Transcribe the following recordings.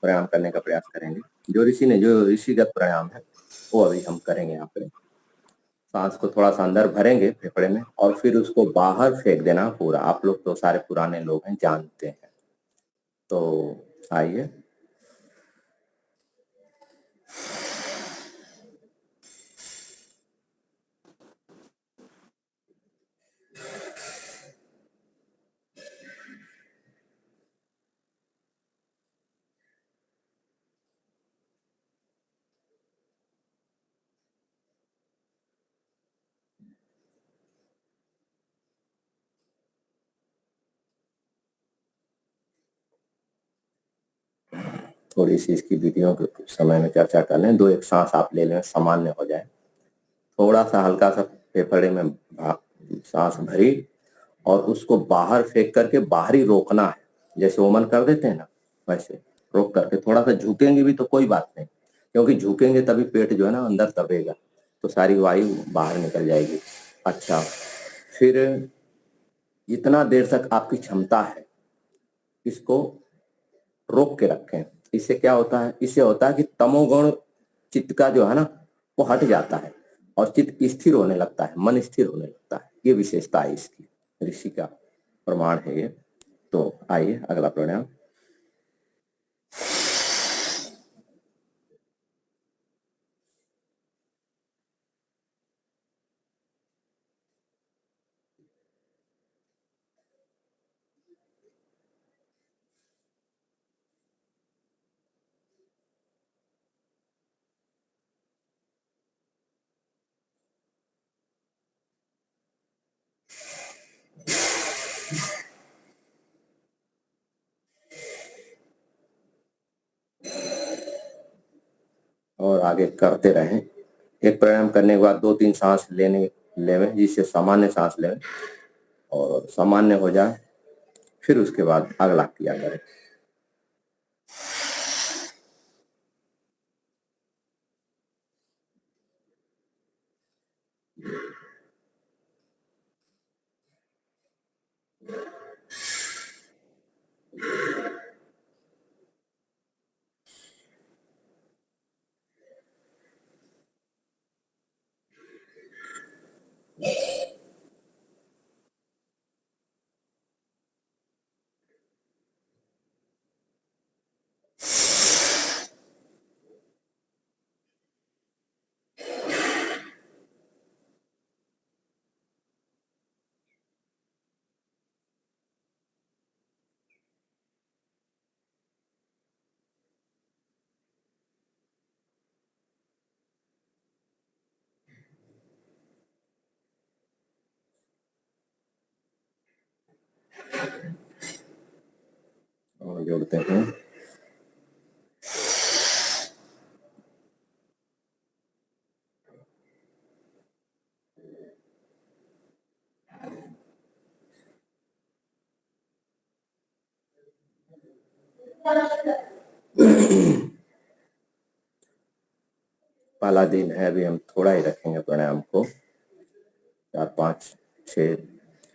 प्राणायाम करने का प्रयास करेंगे। जो ऋषिगत प्राणायाम है वो अभी हम करेंगे। यहाँ पे सांस को थोड़ा सा अंदर भरेंगे फेफड़े में और फिर उसको बाहर फेंक देना पूरा। आप लोग तो सारे पुराने लोग हैं, जानते हैं। तो आइए, थोड़ी सी इसकी विधियों के समय में चर्चा कर लें। दो एक सांस आप ले लें, सामान्य हो जाए। थोड़ा सा हल्का सा फेफड़े में सांस भरी और उसको बाहर फेंक करके बाहर ही रोकना है। जैसे ओमन कर देते हैं ना, वैसे रोक करके थोड़ा सा झुकेंगे भी तो कोई बात नहीं, क्योंकि झुकेंगे तभी पेट जो है ना अंदर दबेगा, तो सारी वायु बाहर निकल जाएगी। अच्छा, फिर इतना देर तक आपकी क्षमता है, इसको रोक के रखें। इससे क्या होता है? इससे होता है कि तमोगुण चित्त का जो है ना वो हट जाता है और चित्त स्थिर होने लगता है, मन स्थिर होने लगता है। ये विशेषता है इसकी, ऋषि का प्रमाण है ये। तो आइए अगला प्राणायाम। और आगे करते रहें। एक प्राणायाम करने के बाद दो तीन सांस लेवें, जिससे सामान्य सांस लें और सामान्य हो जाए, फिर उसके बाद अगला किया करें। और जोड़ते हैं। पहला दिन है, अभी हम थोड़ा ही रखेंगे प्राणायाम को, 4 5 6,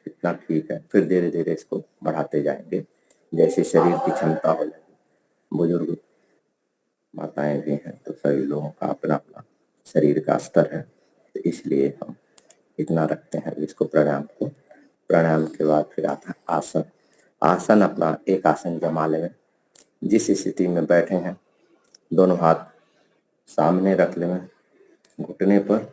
इतना ठीक है। फिर धीरे धीरे इसको बढ़ाते जाएंगे जैसे शरीर की क्षमता हो जाएगी। बुजुर्ग माताएं भी हैं, तो सभी लोगों का अपना अपना शरीर का स्तर है, तो इसलिए हम इतना रखते हैं इसको प्राणायाम को। प्राणायाम के बाद फिर आता है आसन। आसन अपना एक आसन जमा लें। जिस स्थिति में बैठे हैं दोनों हाथ सामने रख लें घुटने पर।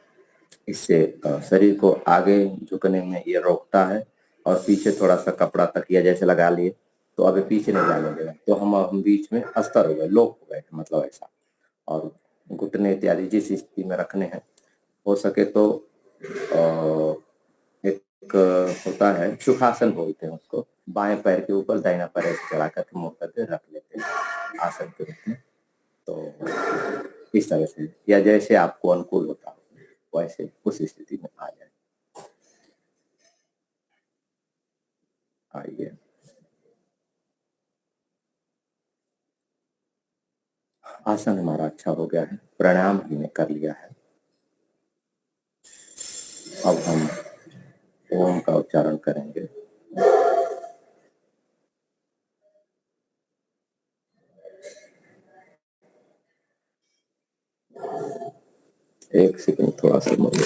इससे शरीर को आगे झुकने में ये रोकता है और पीछे थोड़ा सा कपड़ा तकिया जैसे लगा लिए तो अभी पीछे नहीं जाने देगा, तो हम बीच में अस्तर हो गए, लोक हो गए, मतलब ऐसा। और घुटने इत्यादि जिस स्थिति में रखने हैं, हो सके तो एक होता है सुखासन बोलते हैं उसको, बाएं पैर के ऊपर दाहिना पैर ऐसे चढ़ा करके मुंह करके रख लेते हैं आसन के रूप में। तो इस तरह से या जैसे आपको अनुकूल होता हो वैसे उस स्थिति में आ जाए। आइए, आसन हमारा अच्छा हो गया है, प्राणायाम हमने कर लिया है। अब हम ओम का उच्चारण करेंगे। एक सेकंड, थोड़ा सा मुझे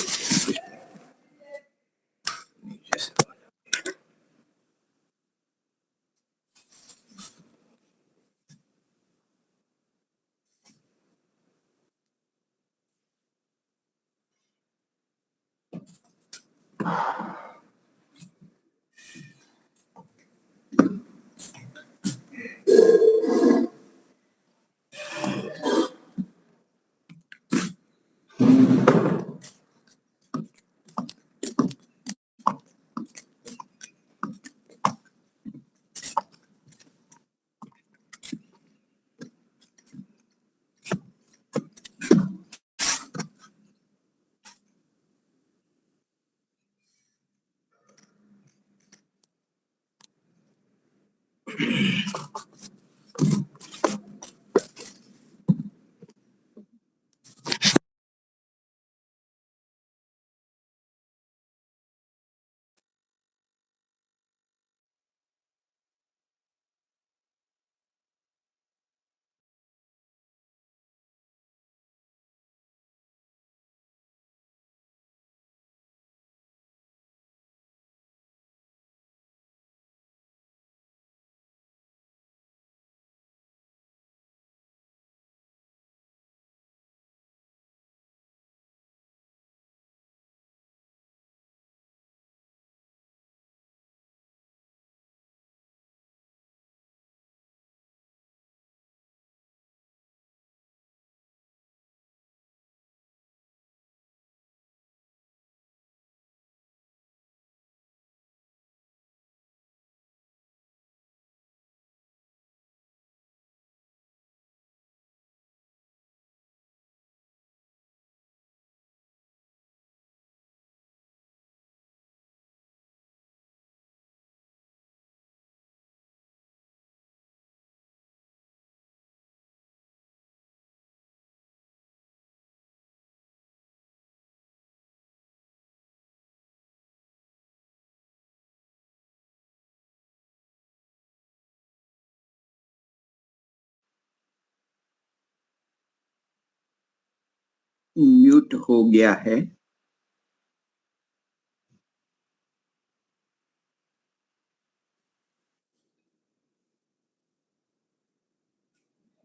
म्यूट हो गया है।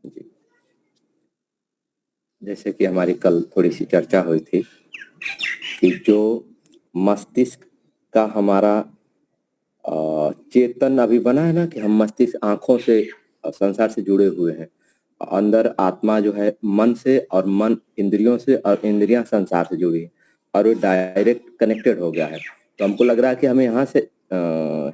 जी, जैसे कि हमारी कल थोड़ी सी चर्चा हुई थी कि जो मस्तिष्क का हमारा चेतन अभी बना है ना, कि हम मस्तिष्क आंखों से संसार से जुड़े हुए हैं, अंदर आत्मा जो है मन से, और मन इंद्रियों से, और इंद्रियां संसार से जुड़ी है, और वो डायरेक्ट कनेक्टेड हो गया है। तो हमको लग रहा है कि हमें यहाँ से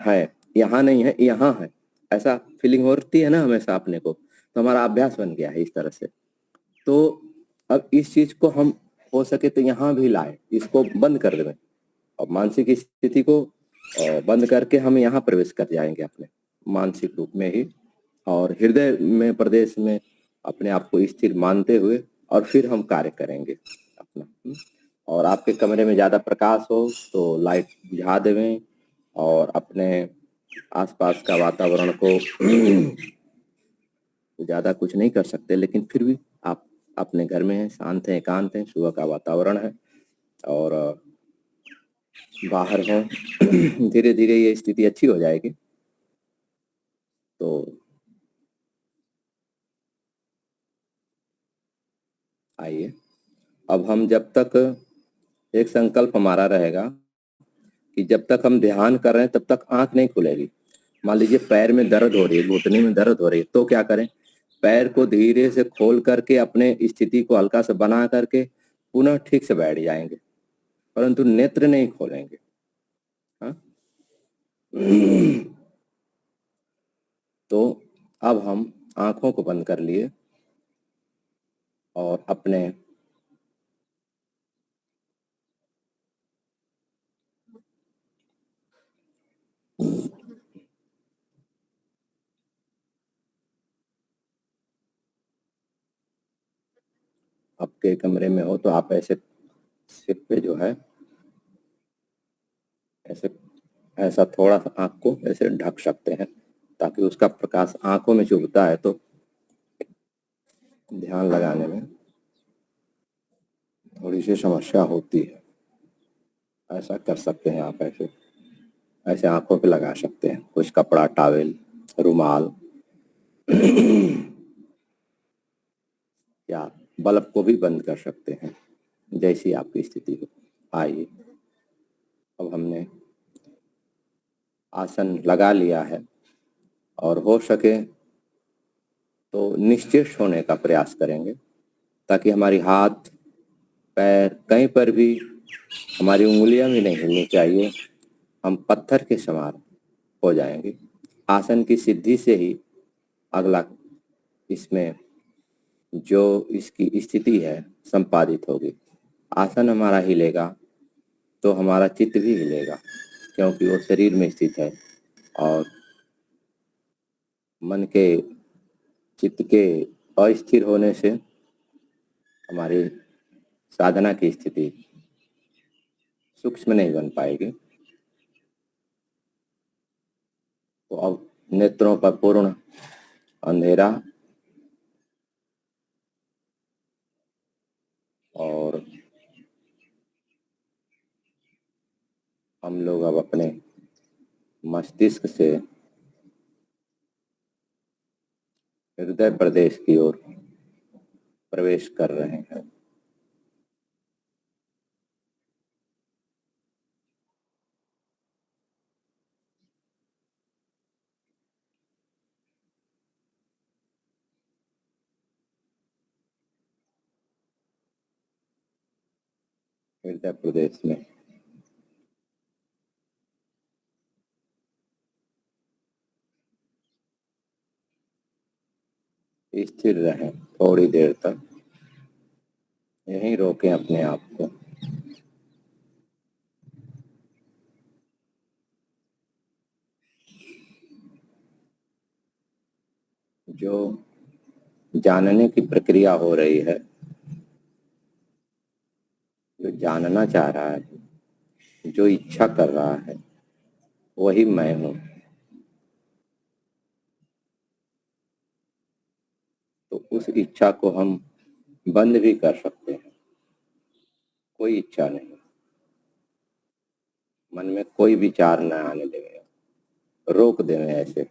है, यहाँ नहीं है, यहाँ है, ऐसा फीलिंग होती है ना हमेशा अपने को। तो हमारा अभ्यास बन गया है इस तरह से। तो अब इस चीज को हम हो सके तो यहाँ भी लाए, इसको बंद कर दें, और मानसिक स्थिति को बंद करके हम यहाँ प्रवेश कर जाएंगे अपने मानसिक रूप में ही, और हृदय में प्रदेश में अपने आप को स्थिर मानते हुए, और फिर हम कार्य करेंगे अपना। और आपके कमरे में ज़्यादा प्रकाश हो तो लाइट बुझा देवें, और अपने आसपास का वातावरण को ज़्यादा कुछ नहीं कर सकते, लेकिन फिर भी आप अपने घर में हैं, शांत हैं, एकांत हैं, सुबह का वातावरण है, और बाहर हैं। धीरे धीरे ये स्थिति अच्छी हो जाएगी। तो आइए, अब हम जब तक, एक संकल्प हमारा रहेगा कि जब तक हम ध्यान कर रहे हैं तब तक आंख नहीं खुलेगी। मान लीजिए पैर में दर्द हो रही है, घुटने में दर्द हो रही है, तो क्या करें? पैर को धीरे से खोल करके अपने स्थिति को हल्का सा बना करके पुनः ठीक से बैठ जाएंगे, परंतु नेत्र नहीं खोलेंगे। हाँ? तो अब हम आंखों को बंद कर लिए, और अपने आपके कमरे में हो तो आप ऐसे सिर पे जो है ऐसे, ऐसा थोड़ा सा आंख को ऐसे ढक सकते हैं, ताकि उसका प्रकाश आंखों में चुभता है तो ध्यान लगाने में थोड़ी थोड़ी सी समस्या होती है। ऐसा कर सकते हैं आप, ऐसे ऐसे आंखों पे लगा सकते हैं कुछ कपड़ा, टॉवेल, रुमाल या बल्ब को भी बंद कर सकते हैं, जैसी आपकी स्थिति हो। आइए, अब हमने आसन लगा लिया है और हो सके तो निश्चेष्ट होने का प्रयास करेंगे, ताकि हमारी हाथ पैर कहीं पर भी हमारी उंगलियां भी नहीं हिलनी चाहिए। हम पत्थर के समान हो जाएंगे। आसन की सिद्धि से ही अगला इसमें जो इसकी स्थिति है संपादित होगी। आसन हमारा हिलेगा तो हमारा चित्त भी हिलेगा, क्योंकि वो शरीर में स्थित है और मन के चित्त के अस्थिर होने से हमारी साधना की स्थिति सूक्ष्म नहीं बन पाएगी। तो अब नेत्रों पर पूर्ण अंधेरा और हम लोग अब अपने मस्तिष्क से हृदय प्रदेश की ओर प्रवेश कर रहे हैं। हृदय प्रदेश में स्थिर रहें थोड़ी देर तक, यहीं रोकें अपने आप को। जो जानने की प्रक्रिया हो रही है, जो जानना चाह रहा है, जो इच्छा कर रहा है, वही मैं हूँ। तो उस इच्छा को हम बंद भी कर सकते हैं। कोई इच्छा नहीं, मन में कोई विचार न आने देंगे, रोक देंगे ऐसे।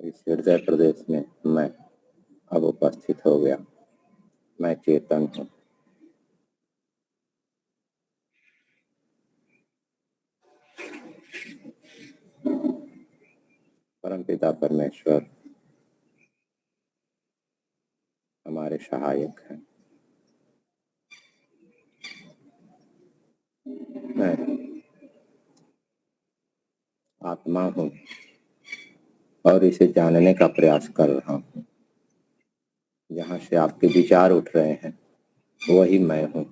इस हृदय प्रदेश में मैं अब उपस्थित हो गया। मैं चेतन हूँ। परमपिता परमेश्वर हमारे सहायक हैं। मैं आत्मा हूँ और इसे जानने का प्रयास कर रहा हूँ। जहाँ से आपके विचार उठ रहे हैं, वही मैं हूँ।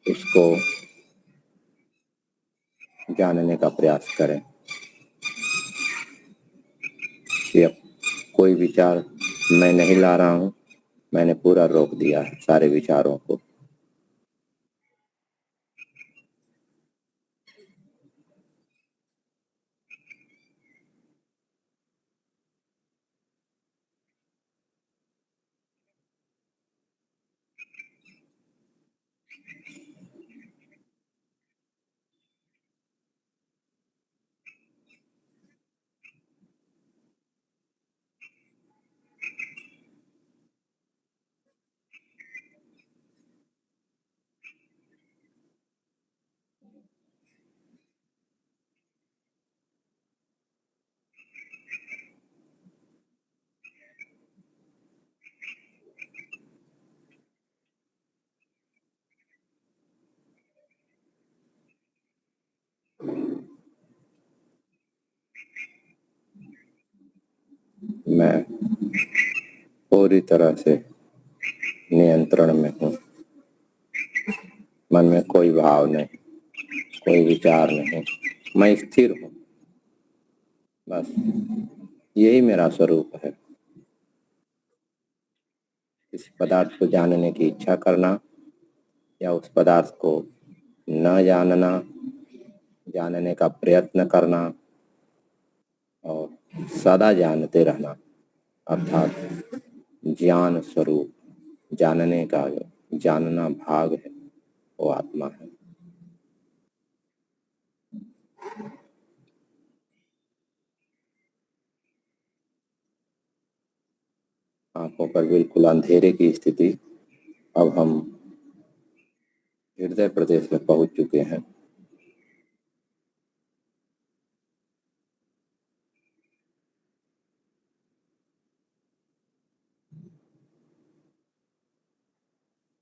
इसको जानने का प्रयास करें कि अब कोई विचार मैं नहीं ला रहा हूँ। मैंने पूरा रोक दिया है सारे विचारों को। मैं पूरी तरह से नियंत्रण में हूँ। मन में कोई भाव नहीं, कोई विचार नहीं, मैं स्थिर हूँ। बस यही मेरा स्वरूप है। किसी पदार्थ को जानने की इच्छा करना या उस पदार्थ को न जानना, जानने का प्रयत्न करना और सदा जानते रहना, अर्थात ज्ञान स्वरूप, जानने का जो जानना भाग है वो आत्मा है। आंखों पर बिल्कुल अंधेरे की स्थिति अब हम हृदय प्रदेश में पहुंच चुके हैं।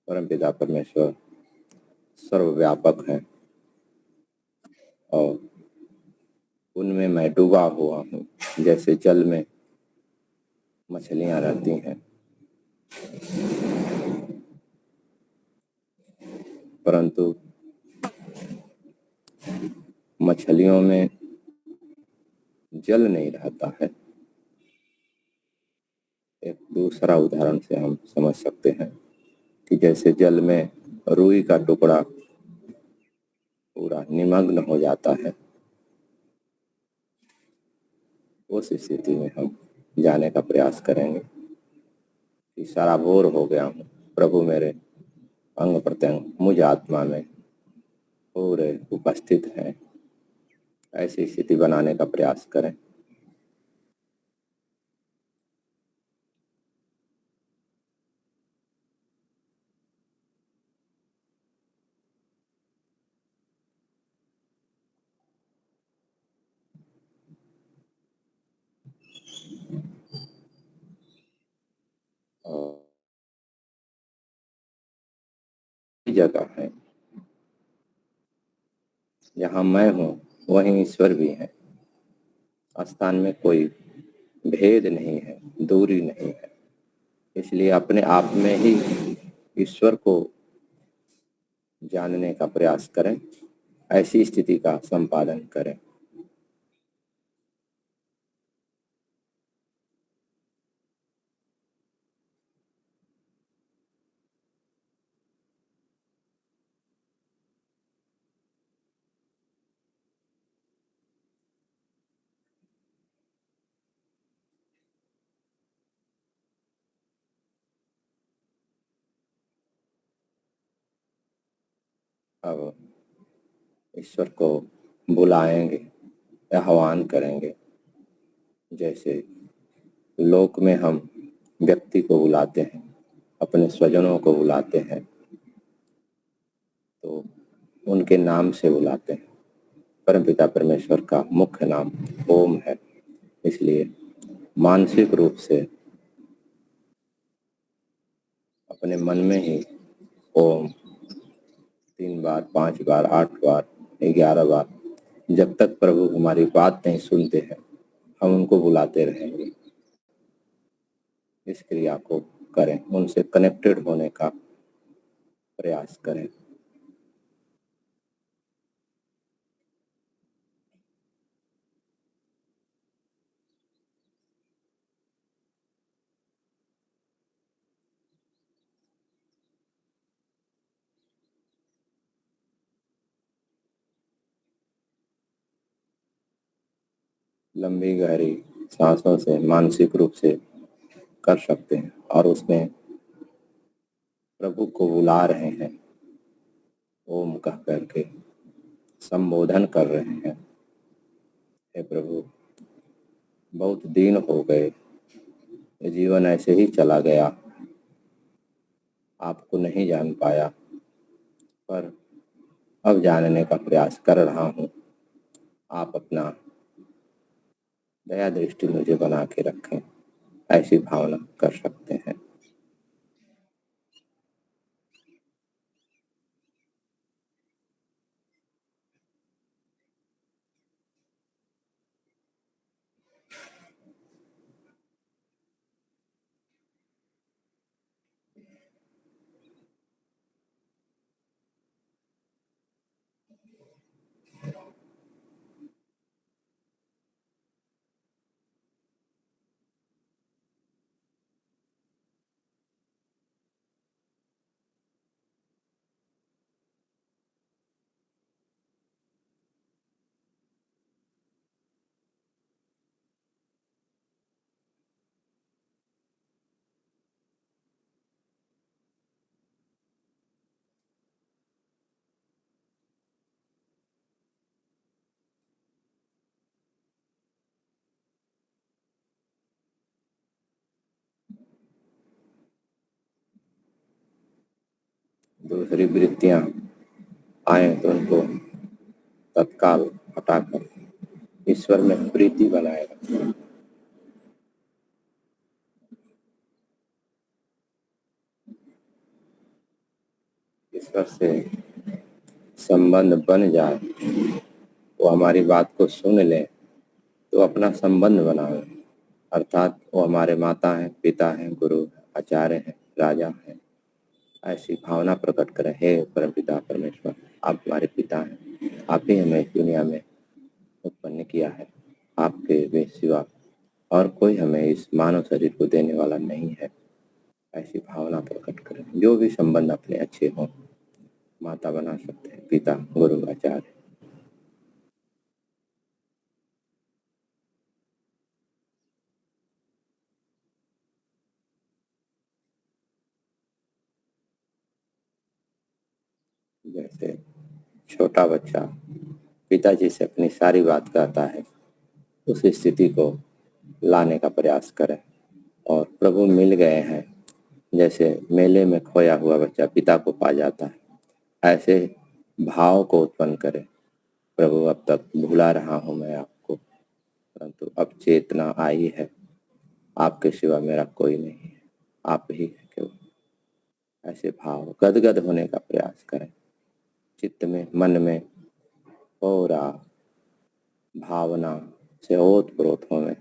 परमपिता परमेश्वर सर्वव्यापक हैं और उनमें मैं डूबा हुआ हूँ, जैसे जल में मछलियां रहती हैं। परंतु मछलियों में जल नहीं रहता है। एक दूसरा उदाहरण से हम समझ सकते हैं कि जैसे जल में रुई का टुकड़ा पूरा निमग्न हो जाता है, उस स्थिति में हम जाने का प्रयास करेंगे कि सराबोर हो गया हूँ, प्रभु मेरे अंग प्रत्यंग मुझ आत्मा में पूरे उपस्थित हैं। ऐसी स्थिति बनाने का प्रयास करें। और जगह है जहाँ मैं हूँ वहीं ईश्वर भी है। स्थान में कोई भेद नहीं है, दूरी नहीं है। इसलिए अपने आप में ही ईश्वर को जानने का प्रयास करें, ऐसी स्थिति का संपादन करें। अब ईश्वर को बुलाएंगे, आह्वान करेंगे। जैसे लोक में हम व्यक्ति को बुलाते हैं, अपने स्वजनों को बुलाते हैं, तो उनके नाम से बुलाते हैं। परमपिता परमेश्वर का मुख्य नाम ओम है। इसलिए मानसिक रूप से अपने मन में ही ओम 3 बार, 5 बार, 8 बार, 11 बार, जब तक प्रभु हमारी बात नहीं सुनते हैं हम उनको बुलाते रहेंगे। इस क्रिया को करें, उनसे कनेक्टेड होने का प्रयास करें। लंबी गहरी सांसों से मानसिक रूप से कर सकते हैं और उसमें प्रभु को बुला रहे हैं, ओम कह करके संबोधन कर रहे हैं। हे प्रभु, बहुत दिन हो गए, ये जीवन ऐसे ही चला गया, आपको नहीं जान पाया, पर अब जानने का प्रयास कर रहा हूँ। आप अपना दया दृष्टि मुझे बना के रखें, ऐसी भावना कर सकते हैं। दूसरी वृत्तियां आए तो उनको तत्काल हटाकर ईश्वर में प्रीति बनाए रखें। ईश्वर से संबंध बन जाए, वो हमारी बात को सुन ले तो अपना संबंध बनाए, अर्थात वो हमारे माता हैं, पिता हैं, गुरु हैं, आचार्य हैं, राजा हैं। ऐसी भावना प्रकट करें, हे परमपिता परमेश्वर, आप हमारे पिता हैं, आप ही हमें इस दुनिया में उत्पन्न किया है, आपके वे सिवा और कोई हमें इस मानव शरीर को देने वाला नहीं है। ऐसी भावना प्रकट करें। जो भी संबंध अपने अच्छे हों, माता बना सकते हैं, पिता, गुरु, आचार्य। जैसे छोटा बच्चा पिताजी से अपनी सारी बात कहता है, उस स्थिति को लाने का प्रयास करें। और प्रभु मिल गए हैं, जैसे मेले में खोया हुआ बच्चा पिता को पा जाता है, ऐसे भाव को उत्पन्न करें। प्रभु, अब तक भुला रहा हूं मैं आपको, परंतु अब चेतना आई है, आपके सिवा मेरा कोई नहीं है, आप ही है केवल। ऐसे भाव गदगद होने का प्रयास करें। चित्त में, मन में पूरा भावना से ओतप्रोत होने।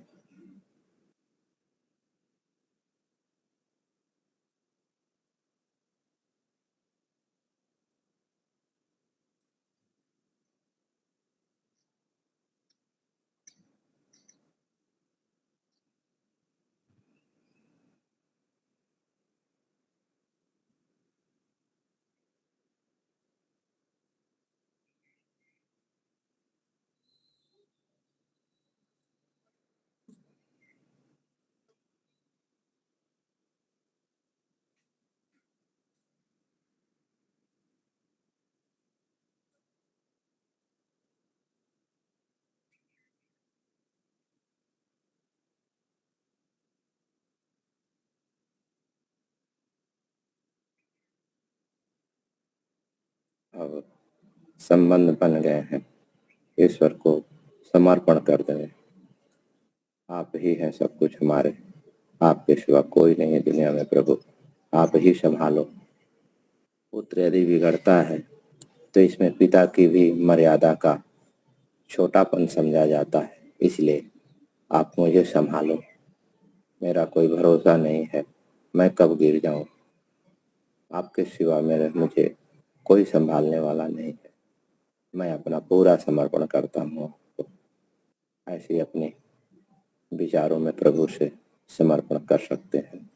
अब संबंध बन गए हैं, ईश्वर को समर्पण कर दें। आप ही हैं सब कुछ हमारे, आपके सिवा कोई नहीं है दुनिया में प्रभु, आप ही संभालो। पुत्र यदि बिगड़ता है तो इसमें पिता की भी मर्यादा का छोटापन समझा जाता है, इसलिए आप मुझे संभालो। मेरा कोई भरोसा नहीं है, मैं कब गिर जाऊं, आपके सिवा मुझे कोई संभालने वाला नहीं है। मैं अपना पूरा समर्पण करता हूँ आपको। ऐसे अपने विचारों में प्रभु से समर्पण कर सकते हैं।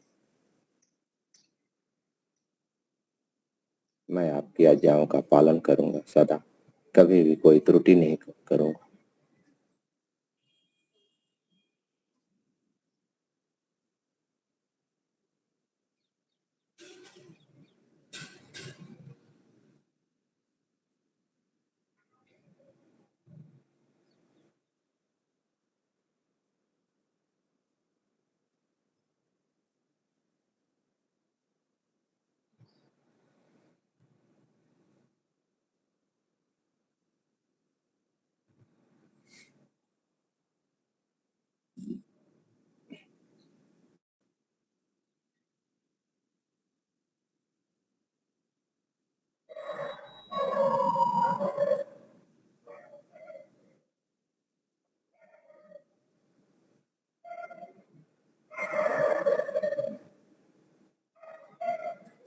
मैं आपकी आज्ञाओं का पालन करूंगा सदा, कभी भी कोई त्रुटि नहीं करूंगा।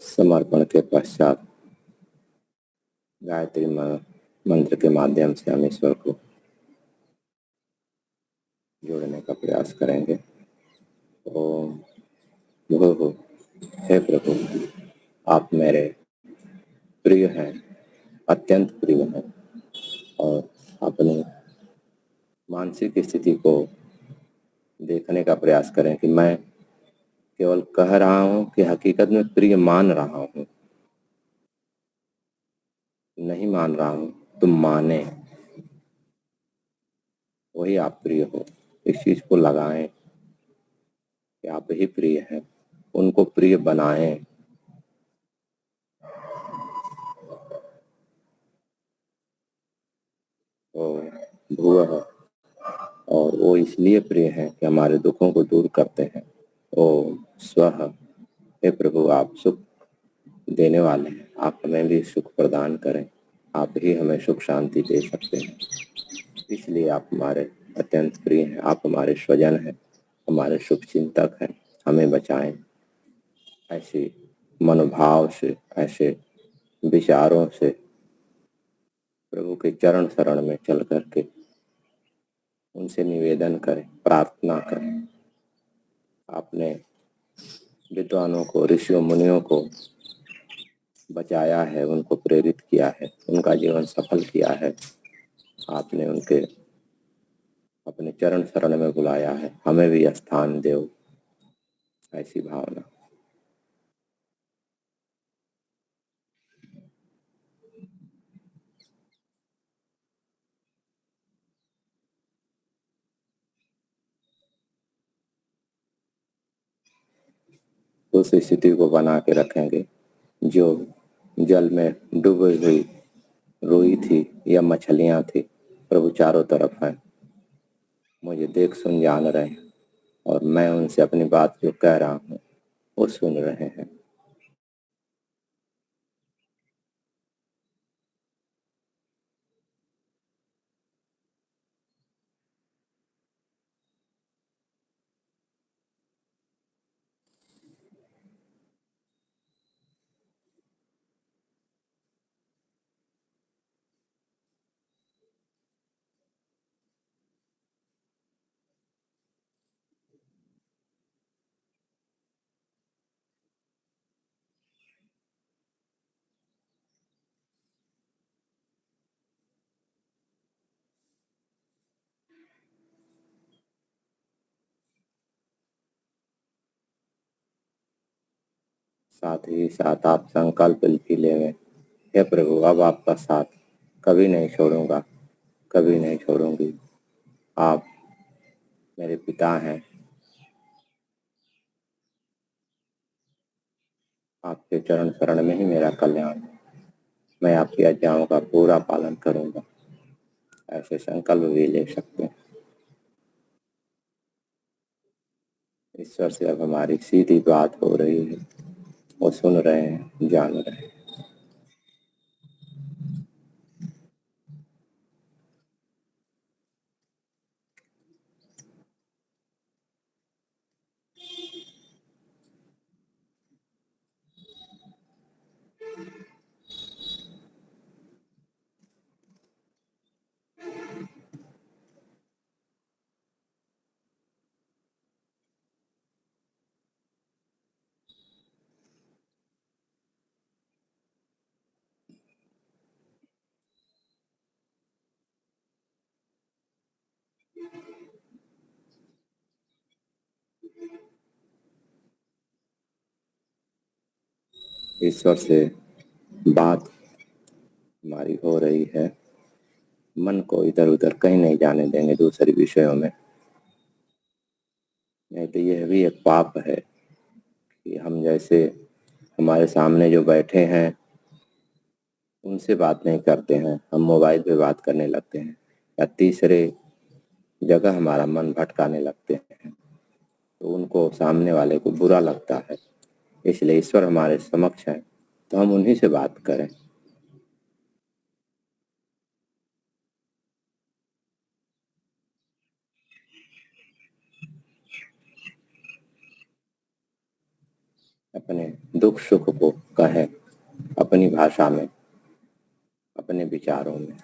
समर्पण के पश्चात गायत्री मंत्र के माध्यम से हम ईश्वर को जोड़ने का प्रयास करेंगे। ओम भूर्भुवः, हे प्रभु, आप मेरे प्रिय हैं, अत्यंत प्रिय हैं, और अपनी मानसिक स्थिति को देखने का प्रयास करें कि मैं केवल कह रहा हूं कि हकीकत में प्रिय मान रहा हूं। नहीं मान रहा हूं तो माने, वही आप प्रिय हो। इस चीज को लगाएं कि आप ही प्रिय हैं, उनको प्रिय बनाएं। भुवः, और वो इसलिए प्रिय हैं कि हमारे दुखों को दूर करते हैं। ओम स्वः। हे प्रभु, आप सुख देने वाले हैं, आप हमें भी सुख प्रदान करें। आप ही हमें सुख शांति दे सकते हैं, इसलिए आप हमारे अत्यंत प्रिय हैं। आप हमारे स्वजन हैं, हमारे शुभ चिंतक हैं। हमें बचाएं ऐसे मनोभाव से, ऐसे विचारों से। प्रभु के चरण शरण में चल करके उनसे निवेदन करें, प्रार्थना करें। आपने विद्वानों को, ऋषियों मुनियों को बचाया है, उनको प्रेरित किया है, उनका जीवन सफल किया है। आपने उनके अपने चरण शरण में बुलाया है, हमें भी स्थान दो, ऐसी भावना। उस स्थिति को बना के रखेंगे जो जल में डूबी हुई रुई थी या मछलियां थी। प्रभु चारों तरफ हैं, मुझे देख सुन जान रहे हैं, और मैं उनसे अपनी बात जो कह रहा हूँ वो सुन रहे हैं। साथ ही साथ आप संकल्प भी लेंगे, हे प्रभु, अब आपका साथ कभी नहीं छोड़ूंगा, कभी नहीं छोड़ूंगी। आप मेरे पिता हैं, आपके चरण शरण में ही मेरा कल्याण है। मैं आपकी आज्ञाओं का पूरा पालन करूंगा, ऐसे संकल्प भी ले सकते हैं। ईश्वर से अब हमारी सीधी बात हो रही है, वो सुन रहे हैं, जान रहे हैं। ईश्वर से बात हमारी हो रही है, मन को इधर उधर कहीं नहीं जाने देंगे दूसरे विषयों में। नहीं तो यह भी एक पाप है कि हम जैसे हमारे सामने जो बैठे हैं उनसे बात नहीं करते हैं, हम मोबाइल पे बात करने लगते हैं, या तीसरे जगह हमारा मन भटकाने लगते हैं, तो उनको, सामने वाले को बुरा लगता है। इसलिए ईश्वर हमारे समक्ष है तो हम उन्हीं से बात करें। अपने दुख सुख को कहें अपनी भाषा में, अपने विचारों में।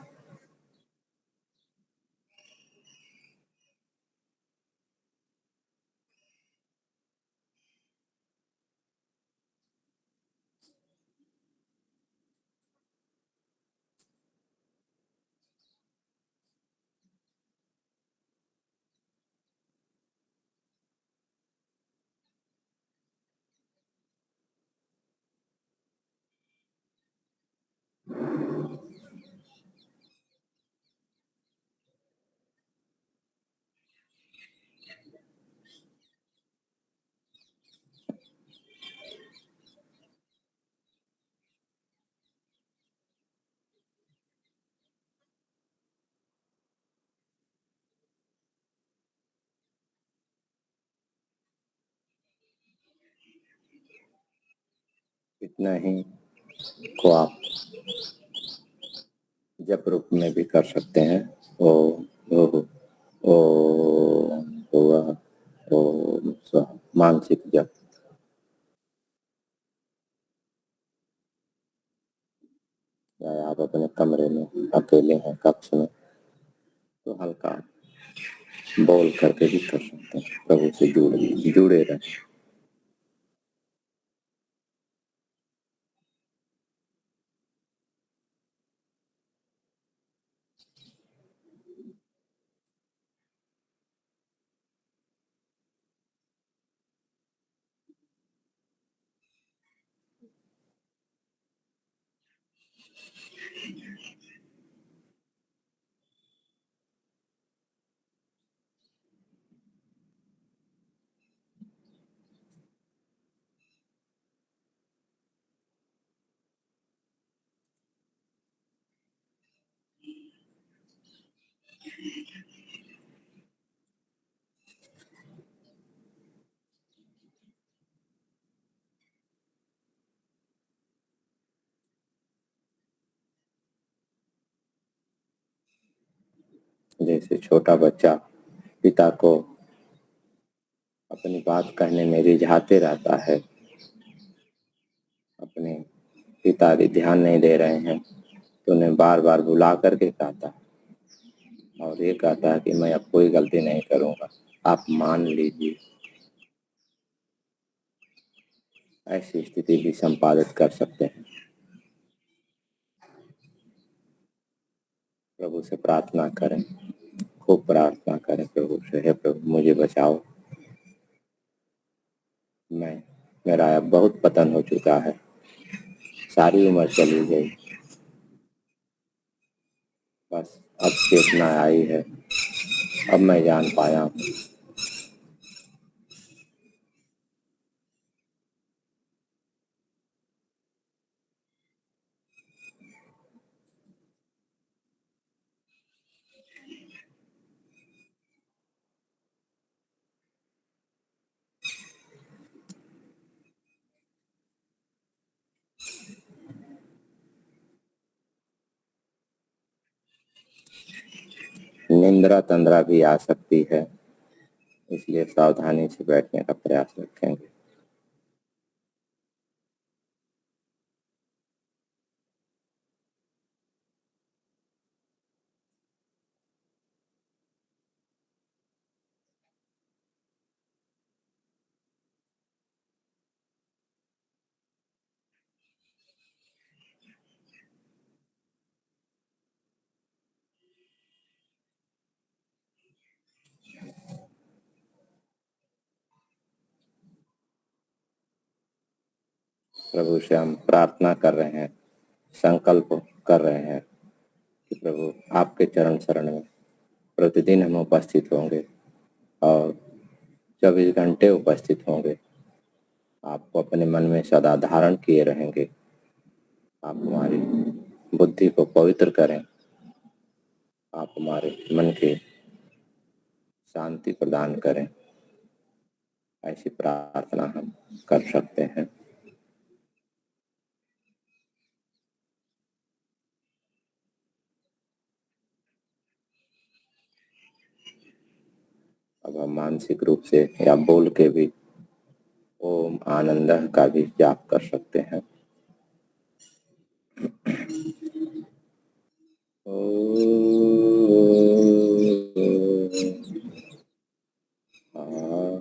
इतना ही को आप जप रूप में भी कर सकते हैं। ओ ओ ओ हुआ ओम स्वाहा, मानसिक जप। या आप अपने कमरे में अकेले हैं, कक्ष में, तो हल्का बोल करके भी कर सकते हैं। प्रभु से जुड़े रहें। जैसे छोटा बच्चा पिता को अपनी बात कहने में रिझाते रहता है, अपने पिता भी ध्यान नहीं दे रहे हैं तो उन्हें बार बार बुला करके कहता है और ये कहता है कि मैं अब कोई गलती नहीं करूँगा, आप मान लीजिए। ऐसी स्थिति भी संपादित कर सकते हैं। प्रभु से प्रार्थना करें, खूब प्रार्थना करें प्रभु से, हे प्रभु मुझे बचाओ, मेरा अब बहुत पतन हो चुका है, सारी उम्र चली गई, बस अब चेतना आई है, अब मैं जान पाया हूँ। निंद्रा तंद्रा भी आ सकती है, इसलिए सावधानी से बैठने का प्रयास रखेंगे। प्रभु से हम प्रार्थना कर रहे हैं, संकल्प कर रहे हैं कि प्रभु आपके चरण शरण में प्रतिदिन हम उपस्थित होंगे और 24 घंटे उपस्थित होंगे। आपको अपने मन में सदा धारण किए रहेंगे। आप हमारी बुद्धि को पवित्र करें, आप हमारे मन के शांति प्रदान करें। ऐसी प्रार्थना हम कर सकते हैं। अब हम मानसिक रूप से या बोल के भी ओम आनंदः का भी जाप कर सकते हैं। आनंद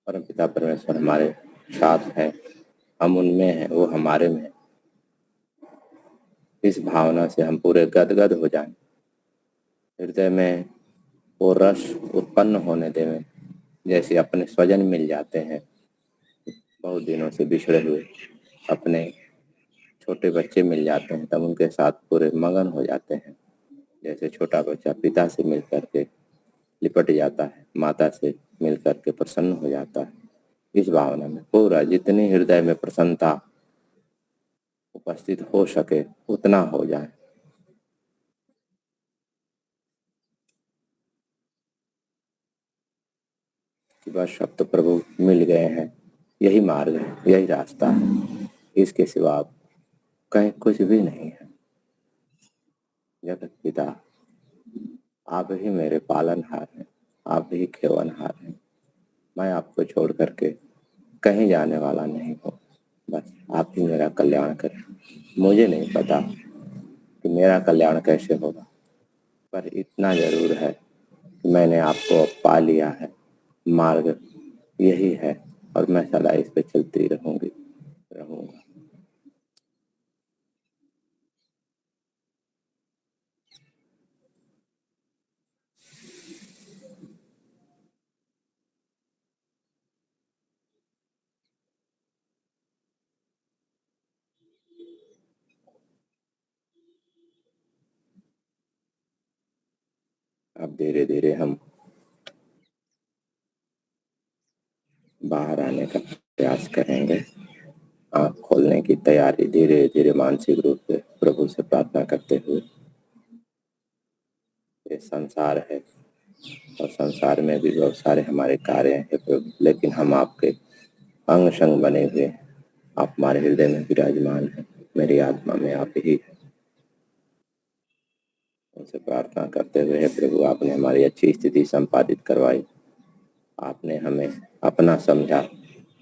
परमपिता परमेश्वर हमारे साथ हैं, हम उनमें हैं, वो हमारे में हैं। इस भावना से हम पूरे गदगद हो जाएं, हृदय में वो रस उत्पन्न होने देवें, जैसे अपने स्वजन मिल जाते हैं, बहुत दिनों से बिछड़े हुए अपने छोटे बच्चे मिल जाते हैं, तब उनके साथ पूरे मगन हो जाते हैं। जैसे छोटा बच्चा पिता से मिल करके लिपट जाता है, माता से मिल करके प्रसन्न हो जाता है। इस भावना में पूरा जितनी हृदय में प्रसन्नता उपस्थित हो सके उतना हो जाए। कि बस अब तो प्रभु मिल गए हैं, यही मार्ग है, यही रास्ता है, इसके सिवा अब कहीं कुछ भी नहीं है। जगत पिता, आप ही मेरे पालनहार हैं, आप ही खेवनहार हैं। मैं आपको छोड़ करके कहीं जाने वाला नहीं हूँ। बस आप ही मेरा कल्याण करें। मुझे नहीं पता कि मेरा कल्याण कैसे होगा, पर इतना जरूर है कि मैंने आपको अब पा लिया है। मार्ग यही है और मैं सदा इस पे चलती रहूंगा। अब धीरे धीरे हम बाहर आने का प्रयास करेंगे। आँख खोलने की तैयारी धीरे धीरे मानसिक रूप से प्रभु से प्रार्थना करते हुए। ये संसार है और संसार में भी बहुत सारे हमारे कार्य हैं प्रभु, लेकिन हम आपके अंग संग बने हुए हैं। आप हमारे हृदय में विराजमान हैं, मेरी आत्मा में आप ही हैं। उनसे प्रार्थना करते हुए, हे प्रभु, आपने हमारी अच्छी स्थिति संपादित करवाई, आपने हमें अपना समझा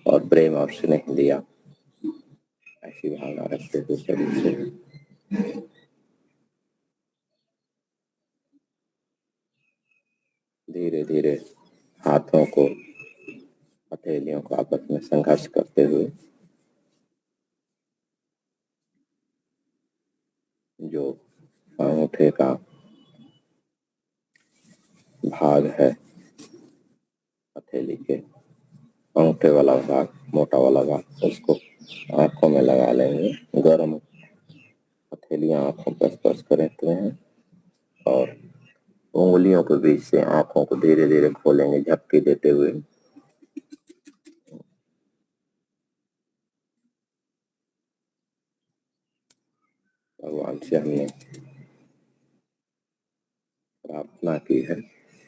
और प्रेम और स्नेह दिया। ऐसी भावना रखते हुए प्रभु से धीरे धीरे हाथों को, हथेलियों को आपस में संघर्ष करते हुए जो अंगूठे का भाग है, हथेली के अंगूठे वाला भाग, मोटा वाला भाग, उसको आंखों में लगा लेंगे। गर्म हथेलियां आंखों पर स्पर्श करते हैं और उंगलियों के बीच से आंखों को धीरे धीरे खोलेंगे, झपकी देते हुए। भगवान से हमने प्रार्थना की है।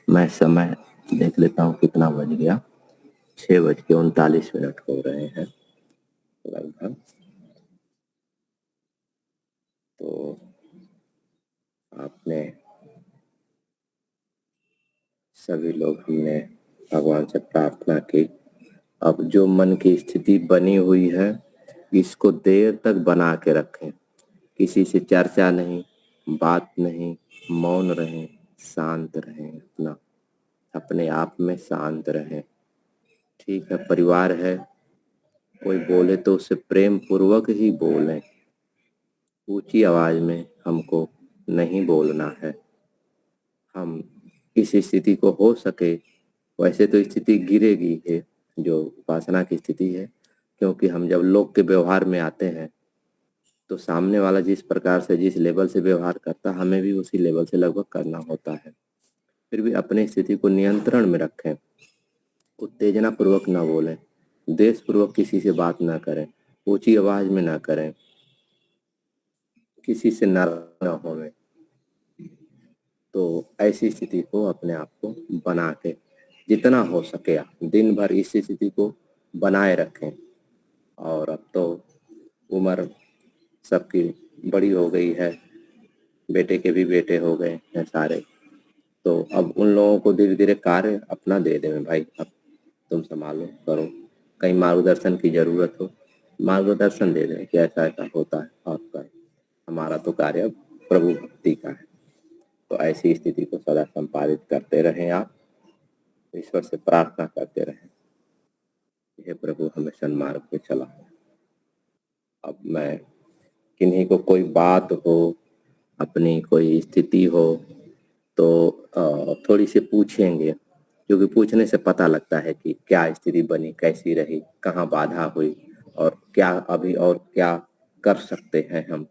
मैं समय देख लेता हूँ कितना बज गया। 6:39 हो रहे हैं लगभग। तो आपने सभी लोग, हमने भगवान से प्रार्थना की। अब जो मन की स्थिति बनी हुई है, इसको देर तक बना के रखें। किसी से चर्चा नहीं, बात नहीं, मौन रहें, शांत रहें, अपने आप में शांत रहें। ठीक है, परिवार है, कोई बोले तो उसे प्रेम पूर्वक ही बोलें। ऊंची आवाज में हमको नहीं बोलना है। हम इस स्थिति को हो सके, वैसे तो स्थिति गिरेगी है जो उपासना की स्थिति है, क्योंकि हम जब लोग के व्यवहार में आते हैं तो सामने वाला जिस प्रकार से, जिस लेवल से व्यवहार करता, हमें भी उसी लेवल से लगभग करना होता है। फिर भी अपनी स्थिति को नियंत्रण में रखें, उत्तेजना पूर्वक न बोलें, देश पूर्वक किसी से बात न करें, ऊंची आवाज में न करें, किसी से नाराज न होवे। तो ऐसी स्थिति को अपने आप को बना के जितना हो सके दिन भर इस स्थिति को बनाए रखें। और अब तो उम्र सबकी बड़ी हो गई है, बेटे के भी बेटे हो गए हैं सारे, तो अब उन लोगों को धीरे धीरे कार्य अपना दे दें। भाई अब तुम संभालो, करो, कहीं मार्गदर्शन की जरूरत हो मार्गदर्शन दे दें कि ऐसा ऐसा होता है और करें। हमारा तो कार्य अब प्रभु भक्ति का है। तो ऐसी स्थिति को सदा संपादित करते रहें। आप ईश्वर से प्रार्थना करते रहें, हे प्रभु हमें सन्मार्ग पे चला। अब मैं किन्हीं को कोई बात हो, अपनी कोई स्थिति हो, तो थोड़ी सी पूछेंगे, क्योंकि पूछने से पता लगता है कि क्या स्थिति बनी, कैसी रही, कहाँ बाधा हुई और क्या अभी और क्या कर सकते हैं हम।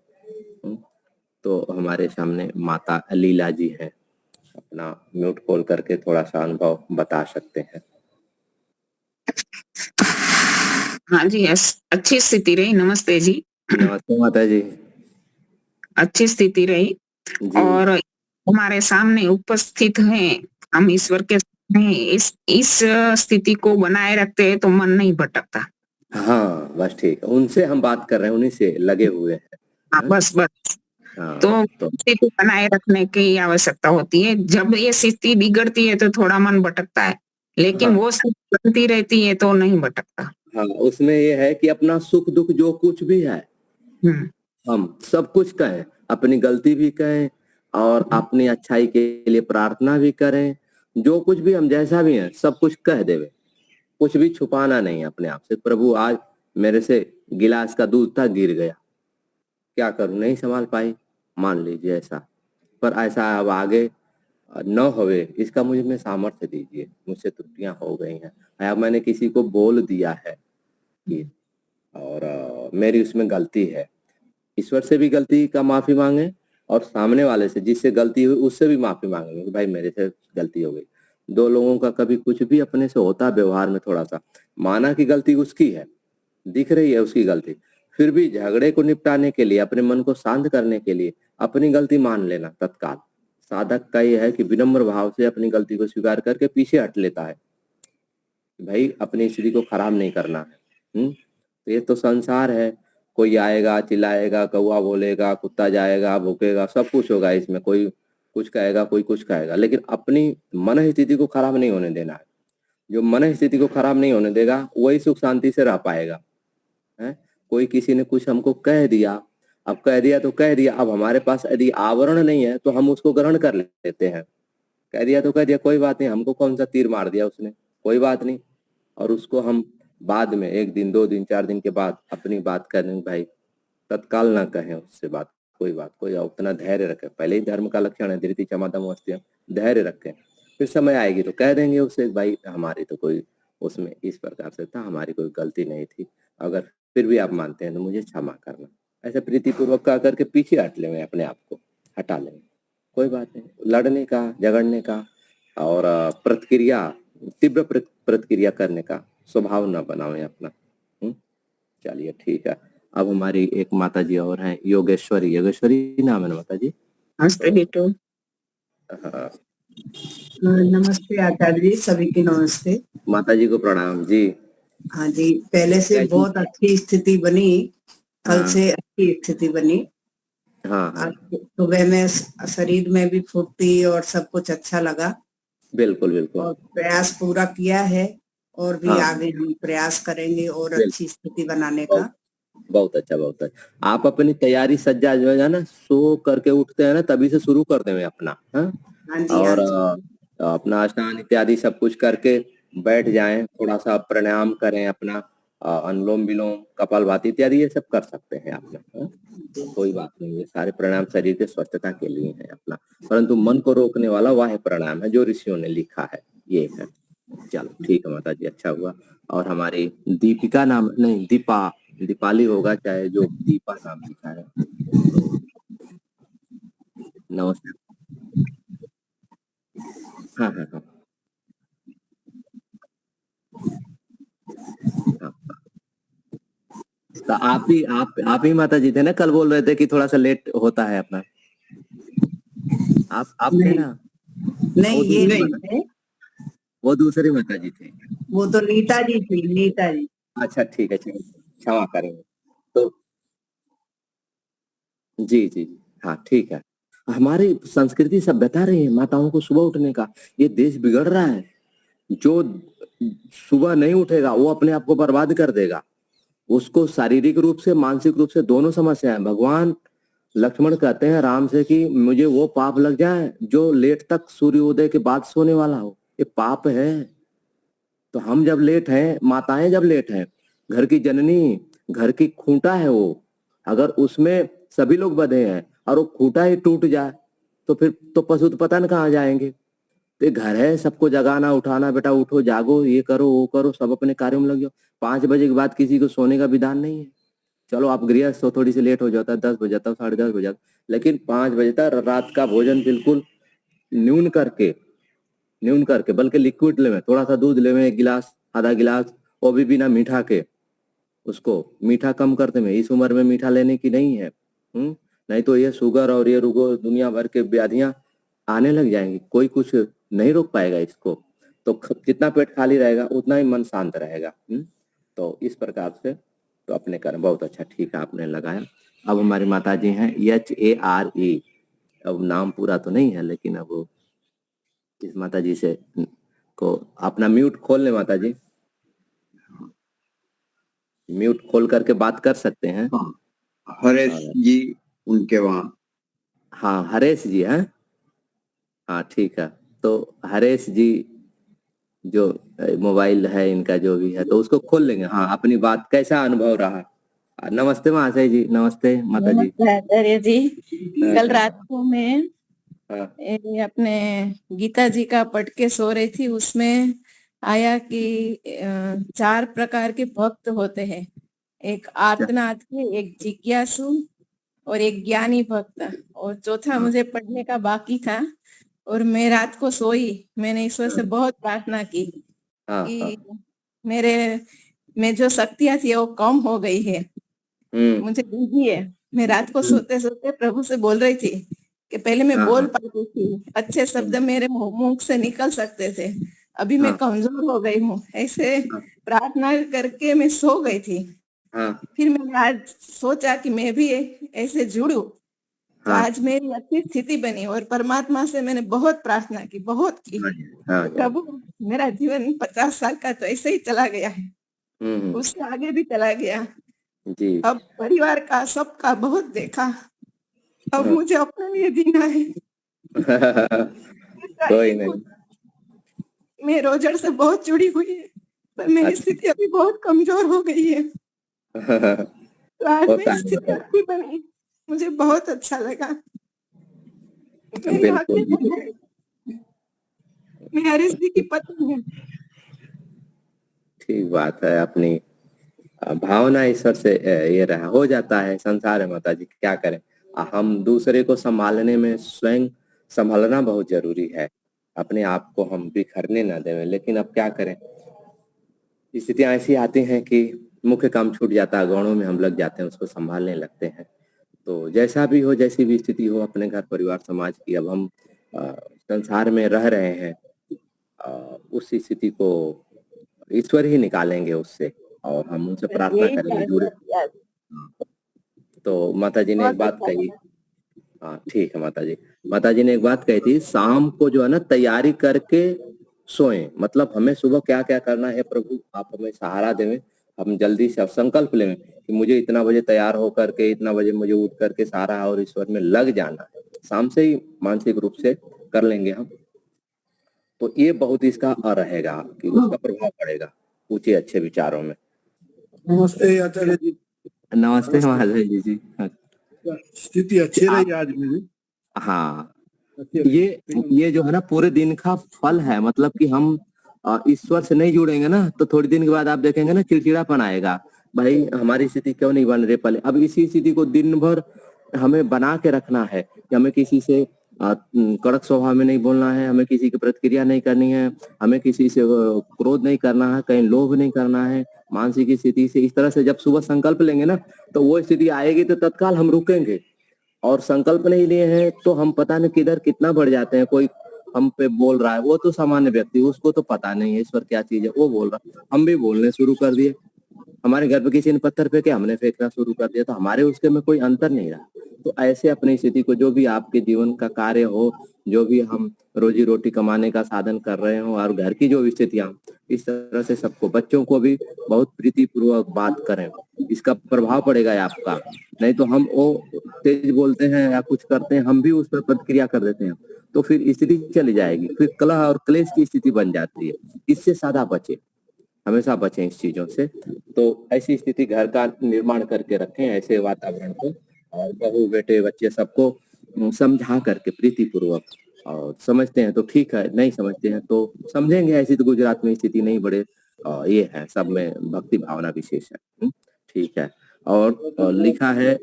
तो हमारे सामने माता लीला जी हैं, अपना म्यूट खोल करके थोड़ा सा अनुभव बता सकते हैं। हाँ जी, अच्छी स्थिति रही। नमस्ते जी। नमस्ते माता जी। अच्छी स्थिति रही जी। और हमारे सामने उपस्थित हैं, हम ईश्वर के सामने इस स्थिति को बनाए रखते हैं तो मन नहीं भटकता। हाँ, बस ठीक है। उनसे हम बात कर रहे हैं, उन्हीं से लगे हुए हैं। हाँ, हैं? बस। तो हाँ, तो स्थिति बनाए रखने की आवश्यकता होती है। जब ये स्थिति बिगड़ती है तो थोड़ा मन भटकता है, लेकिन हाँ, वो स्थिति बनती रहती है तो नहीं भटकता। हाँ, उसमें ये है कि अपना सुख-दुःख जो कुछ भी है, हुँ, हम सब कुछ कहें, अपनी गलती भी कहें और हुँ, अपनी अच्छाई के लिए प्रार्थना भी करें। जो कुछ भी हम जैसा भी हैं, सब कुछ कह देवे। कुछ भी छुपाना नहीं है अपने आप से। प्रभु आज मेरे से गिलास का दूध था गिर गया। क्या करूँ? नहीं सँभाल पाई, मान लीजिए ऐसा। पर ऐसा अब आगे न होवे इसका मुझ में सामर्थ्य दीजिए। मुझसे त्रुटियाँ हो गई हैं। या मैंने किसी को बोल दिया है कि और मेरी उसमें गलती है। ईश्वर से भी गलती का माफ़ी माँगे और सामने वाले से जिससे गलती हुई उससे भी माफ़ी माँगे कि भाई मेरे से गलती हो गई। 2 लोगों का कभी कुछ भी अपने से होता है व्यवहार में थोड़ा-सा, माना कि गलती उसकी है, दिख रही है उसकी गलती, फिर भी झगड़े को निपटाने के लिए, अपने मन को शांत करने के लिए अपनी गलती मान लेना तत्काल। साधक का ये है कि विनम्र भाव से अपनी गलती को स्वीकार करके पीछे हट लेता है। भाई अपनी स्थिति को खराब नहीं करना है। तो ये तो संसार है। कोई आएगा, चिल्लाएगा, कौवा बोलेगा, कुत्ता जाएगा, भूकेगा, सब कुछ होगा इसमें। कोई कुछ कहेगा, कोई कुछ कहेगा, लेकिन अपनी मन स्थिति को खराब नहीं होने देना है। जो मन स्थिति को खराब नहीं होने देगा, वही सुख शांति से रह पाएगा। हैं? कोई किसी ने कुछ हमको कह दिया, अब कह दिया तो कह दिया, अब हमारे पास यदि आवरण नहीं है तो हम उसको ग्रहण कर लेते हैं। कह दिया तो कह दिया, कोई बात नहीं, हमको कौन सा तीर मार दिया उसने, कोई बात नहीं। और उसको हम बाद में 1 दिन, 2 दिन, 4 दिन के बाद अपनी बात करें भाई, तत्काल ना कहें उससे बात, कोई बात, कोई उतना धैर्य रखें। पहले ही धर्म का लक्षण है, धृति क्षमा दम वस्तुयं, धैर्य रखें। फिर समय आएगी तो कह देंगे उसे भाई हमारी तो कोई उसमें इस प्रकार से था, हमारी कोई गलती नहीं थी। अगर फिर भी आप मानते हैं तो मुझे क्षमा करना। ऐसे प्रीतिपूर्वक कह करके पीछे हट लें अपने आप को, हटा लें। कोई बात नहीं। लड़ने का, झगड़ने का और प्रतिक्रिया, तीव्र प्रतिक्रिया करने का स्वभाव ना बनाएं अपना। चलिए ठीक है। अब हमारी एक माता जी और हैं, योगेश्वरी। योगेश्वरी नाम है ना माता जी? नमस्ते तो बेटू। हाँ, नमस्ते आचार्य जी, सभी की नमस्ते। माता जी को प्रणाम जी। हाँ जी, पहले से कैसी? बहुत अच्छी स्थिति बनी, कल हाँ, से अच्छी स्थिति बनी। हाँ, आज हाँ। सुबह में शरीर में भी फुर्ती और सब कुछ अच्छा लगा बिल्कुल, बिल्कुल। और प्रयास पूरा किया है और भी हाँ, आगे हम प्रयास करेंगे और बिल्कुल। अच्छी स्थिति बनाने बहुत का। बहुत अच्छा, बहुत अच्छा। आप अपनी तैयारी सज्जा जो है ना, सो करके उठते हैं ना तभी से शुरू कर दें अपना, हाँ? हाँ जी, हाँ और जी। अपना स्नान इत्यादि सब कुछ करके बैठ जाएं, थोड़ा सा प्राणायाम करें अपना, अनुलोम विलोम, कपालभाति इत्यादि ये सब कर सकते हैं अपना, हाँ? कोई बात नहीं, ये सारे प्राणायाम शरीर के स्वस्थता के लिए है अपना, परंतु मन को रोकने वाला वह प्राणायाम है जो ऋषियों ने लिखा है, ये है। चलो ठीक है माता जी, अच्छा हुआ। और हमारी दीपिका नाम नहीं, दीपाली होगा चाहे जो दीपा नाम लिखा है। तो नमस्ते। हाँ, हाँ, हाँ, हाँ। तो आप ही माता जी थे ना, कल बोल रहे थे कि थोड़ा सा लेट होता है अपना। आप थे नहीं, ना? नहीं वो ये दूसरी नहीं माता, थे, वो दूसरी माता जी थे। वो तो नीता जी थी, नीता जी। अच्छा ठीक है, चलिए क्षमा करेंगे। तो जी, जी, जी। हाँ, ठीक है। हमारी संस्कृति सभ्यता रही है माताओं को सुबह उठने का। ये देश बिगड़ रहा है। जो सुबह नहीं उठेगा वो अपने आप को बर्बाद कर देगा। उसको शारीरिक रूप से, मानसिक रूप से दोनों समस्याएं। भगवान लक्ष्मण कहते हैं राम से कि मुझे वो पाप लग जाए जो लेट तक सूर्योदय के बाद सोने वाला हो। ये पाप है। तो हम जब लेट हैं, माताएं जब लेट हैं, घर की जननी, घर की खूंटा है वो, अगर उसमें सभी लोग बंधे हैं और वो खूंटा ही टूट जाए तो फिर तो पशु पता न कहाँ जाएंगे। तो ये घर है, सबको जगाना उठाना, बेटा उठो जागो, ये करो वो करो, सब अपने कार्यों में लग जाओ। 5 बजे के बाद किसी को सोने का विधान नहीं है। चलो आप गृहस्थ हो, थोड़ी सी लेट हो जाता है, 10 बजे जाता, 10:30 बजे जाता, लेकिन 5 बजे तक रात का भोजन बिल्कुल न्यून करके बल्कि लिक्विड लेवे, थोड़ा सा दूध लेवे, 1 गिलास आधा गिलास, वो भी बिना मीठा के। उसको मीठा कम करते में, इस उम्र में मीठा लेने की नहीं है। नहीं तो ये शुगर और ये रोगो दुनिया भर के व्याधियां आने लग जाएंगी, कोई कुछ नहीं रोक पाएगा इसको। तो जितना पेट खाली रहेगा उतना ही मन शांत रहेगा। तो इस प्रकार से तो अपने कर्म बहुत अच्छा, ठीक है आपने लगाया। अब हमारी माता जी हैं HARE, अब नाम पूरा तो नहीं है लेकिन अब इस माता जी से को अपना म्यूट खोल ले माता जी, म्यूट खोल करके बात कर सकते हैं। हरेश जी उनके वहाँ। हाँ हरेश जी हैं, हाँ ठीक है। तो हरेश जी जो मोबाइल है इनका जो भी है तो उसको खोल लेंगे। हाँ अपनी बात, कैसा अनुभव रहा? नमस्ते महाशय जी, नमस्ते माता जी। नमस्ते आचार्य जी। कल रात को मैं हाँ, अपने गीता जी का पढ़ के सो रही थी, उसमें आया कि 4 प्रकार के भक्त होते हैं, एक आर्तनाद के, एक जिज्ञासु और एक ज्ञानी भक्त, और चौथा मुझे पढ़ने का बाकी था। और मैं रात को सोई, मैंने ईश्वर से बहुत प्रार्थना की कि मेरे में जो शक्तियां थी वो कम हो गई है, मुझे दीजिए। मैं रात को सोते सोते प्रभु से बोल रही थी कि पहले मैं बोल पाती थी, अच्छे शब्द मेरे मुंह से निकल सकते थे, अभी मैं कमजोर हो गई हूँ। ऐसे प्रार्थना करके मैं सो गई थी। फिर मैंने आज सोचा कि मैं भी ऐसे जुड़ूं, तो आज मेरी अच्छी स्थिति बनी और परमात्मा से मैंने बहुत प्रार्थना की, बहुत की। प्रभु मेरा जीवन 50 साल का तो ऐसे ही चला गया है, उससे आगे भी चला गया जी। अब परिवार का सबका बहुत देखा, अब मुझे अपने लिए जीना है। कोई नहीं, मैं रोजड़ से बहुत जुड़ी हुई है, पर मेरी स्थिति अभी बहुत कमजोर हो गई है। तो आज मेरी स्थिति अच्छी बनी, मुझे बहुत अच्छा लगा। मैं हरीश जी की पत्नी हूँ। ठीक बात है, अपनी भावना ईश्वर से ये रहा हो जाता है, संसार है माता जी, क्या करें। हम दूसरे को संभालने में स्वयं संभालना बहुत जरूरी है, अपने आप को हम बिखरने ना देवें। लेकिन अब क्या करें, स्थितियां ऐसी आती हैं कि मुख्य काम छूट जाता है, गौणों में हम लग जाते हैं, उसको संभालने लगते हैं। तो जैसा भी हो, जैसी भी स्थिति हो, अपने घर परिवार समाज की, अब हम संसार में रह रहे हैं, उस स्थिति को ईश्वर ही निकालेंगे उससे, और हम उनसे प्रार्थना करेंगे जुड़े। तो माता जी ने एक बात कही, हाँ ठीक है माता जी, माता जी ने एक बात कही थी, शाम को जो है ना तैयारी करके सोएं। मतलब हमें सुबह क्या क्या करना है, प्रभु आप हमें सहारा देवें, हम जल्दी से संकल्प लें कि मुझे इतना बजे तैयार होकर के, इतना बजे मुझे उठ करके सारा और ईश्वर में लग जाना है। शाम से ही मानसिक रूप से कर लेंगे हम, तो ये बहुत इसका रहेगा कि उसका प्रभाव पड़ेगा ऊंचे अच्छे विचारों में। नमस्ते आचार्य जी। नमस्ते महाशय जी। स्थिति अच्छी रही आज मेरी। हाँ, ये जो है ना पूरे दिन का फल है। मतलब कि हम ईश्वर से नहीं जुड़ेंगे ना, तो थोड़ी दिन के बाद आप देखेंगे ना चिड़चिड़ापन आएगा, भाई हमारी स्थिति क्यों नहीं बन रही पहले। अब इसी स्थिति को दिन भर हमें बना के रखना है कि हमें किसी से कड़क स्वभाव में नहीं बोलना है, हमें किसी की प्रतिक्रिया नहीं करनी है, हमें किसी से क्रोध नहीं करना है, कहीं लोभ नहीं करना है। मानसिक स्थिति से इस तरह से जब सुबह संकल्प लेंगे ना, तो वो स्थिति आएगी तो तत्काल हम रुकेंगे। और संकल्प नहीं लिए हैं तो हम पता नहीं किधर कितना बढ़ जाते हैं। कोई हम पे बोल रहा है, वो तो सामान्य व्यक्ति, उसको तो पता नहीं है ईश्वर क्या चीज है, वो बोल रहा है, हम भी बोलने शुरू कर दिए। हमारे घर पे किसी ने पत्थर फेंके, हमने फेंकना शुरू कर दिया, तो हमारे उसके में कोई अंतर नहीं रहा। तो ऐसे अपनी स्थिति को, जो भी आपके जीवन का कार्य हो, जो भी हम रोजी रोटी कमाने का साधन कर रहे हो, और घर की जो भी स्थितियां, इस तरह से सबको, बच्चों को भी बहुत प्रीति पूर्वक बात करें, इसका प्रभाव पड़ेगा आपका। नहीं तो हम वो तेज बोलते हैं या कुछ करते हैं, हम भी उस पर प्रतिक्रिया कर देते हैं, तो फिर स्थिति चली जाएगी, फिर कलह और क्लेश की स्थिति बन जाती है। इससे सदा बचे, हमेशा बचें इस चीजों से। तो ऐसी स्थिति घर का निर्माण करके रखें, ऐसे वातावरण को, और बहू बेटे बच्चे सबको समझा करके प्रीति पूर्वक, और समझते हैं तो ठीक है, नहीं समझते हैं तो समझेंगे। ऐसी तो गुजरात में स्थिति नहीं, बड़े ये है, सब में भक्ति भावना विशेष है। ठीक है, और लिखा है